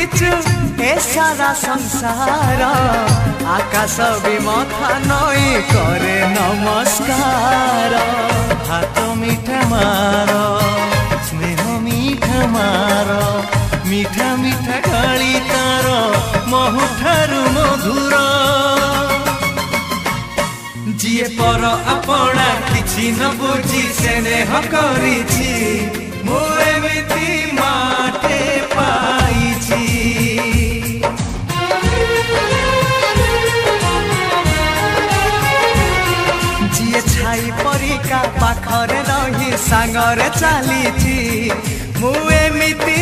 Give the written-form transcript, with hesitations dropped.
मागिचु ए सारा संसार आकाश भी मथा नई करे नमस्कार। हाथ मीठा मार स्नेह मीठा मार मीठा मीठा गाली तार महुठारु मधुर। जिए पर आपणा किछि न बुझी स्नेह करिछि मु एमिति माटे पाइछि। जिए छाई परिका पाखरे रही सांगरे चलीछि मु एमिति